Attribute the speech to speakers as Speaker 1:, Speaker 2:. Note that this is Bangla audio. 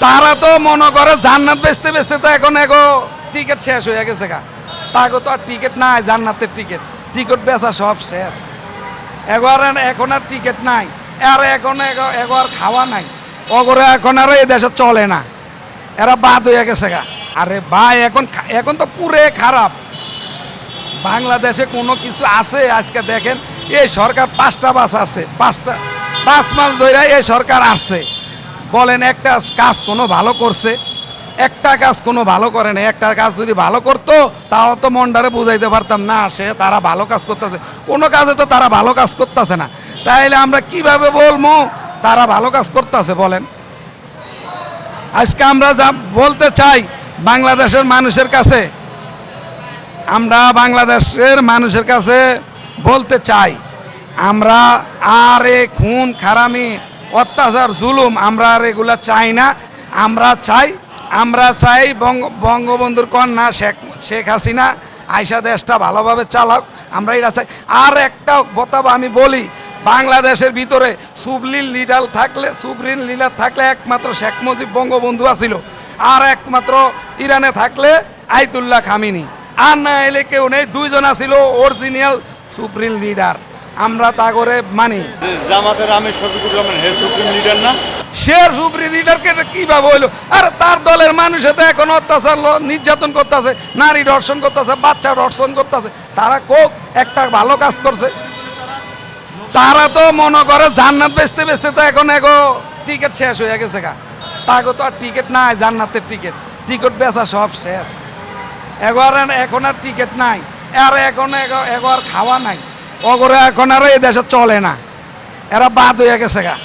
Speaker 1: তারা তো মনে করে জান্নাত বেচতে বেচতে তো এখন এগো টিকিট শেষ হয়ে গেছে গা। তাকে তো আর টিকিট নাই, জান্নাতের টিকিট টিকিট বেচা সব শেষ। এখন আর টিকিট নাই, আর এখন আর খাওয়া নাই, ওগরে এখন আর এই দেশে চলে না, এরা বাদ হয়ে গেছে গা। আরে ভাই এখন তো পুরে খারাপ। বাংলাদেশে কোনো কিছু আছে? আজকে দেখেন এই সরকার 5টা বাস আছে, 5 মাস ধরে এই সরকার আসছে, বলেন একটা কাজ কোনো ভালো করছে? একটা কাজ কোনো ভালো করে না। একটা কাজ যদি ভালো করতো তাও তো মনটারে বুঝাইতে পারতাম না তারা ভালো কাজ করতেছে। কোনো কাজে তো তারা ভালো কাজ করতেছে না, তাইলে আমরা কিভাবে বলবো তারা ভালো কাজ করতেছে বলেন? আজকে আমরা যা বলতে চাই বাংলাদেশের মানুষের কাছে, আমরা বাংলাদেশের মানুষের কাছে বলতে চাই, আমরা আর এই খুন খারামি অত্যাচার জুলুম আমরা আর এগুলা চাই না। আমরা চাই বঙ্গবন্ধুর কন্যা শেখ হাসিনা আইসা দেশটা ভালোভাবে চালাক, আমরা এটা চাই। আর একটা কথা আমি বলি, বাংলাদেশের ভিতরে সুবরিন লিডার থাকলে একমাত্র শেখ মুজিব বঙ্গবন্ধু আছিল, আর একমাত্র ইরানে থাকলে আইতুল্লাহ খামিনি, আর না এলে কেউ নেই। 2 জন আছিল অরিজিনাল সুপ্রিম লিডার, আমরা তা করে মানি।
Speaker 2: জামাতের আমির শফিকুর রহমান হে সুপ্রিম লিডার না?
Speaker 1: সে সুপ্রিম লিডারকে কিভাবে হইলো? আর তার দলের মানুষে তো এখন অত্যাচার নির্যাতন করতেছে, নারী ধর্ষণ করতেছে, বাচ্চা ধর্ষণ করতেছে। তারা কোক একটা ভালো কাজ করছে? তারা তো মনে করে জান্নাত বেচতে বেচতে তো এখন টিকিট শেষ হয়ে গেছে গা। তাকে তো আর টিকিট নাই, জান্নাতের টিকিট বেচা সব শেষ। এখন আর টিকিট নাই, আর এখন আর খাওয়া নাই, ওগরে এখন আর এই দেশে চলে না, এরা বাদ হয়ে গেছে গা।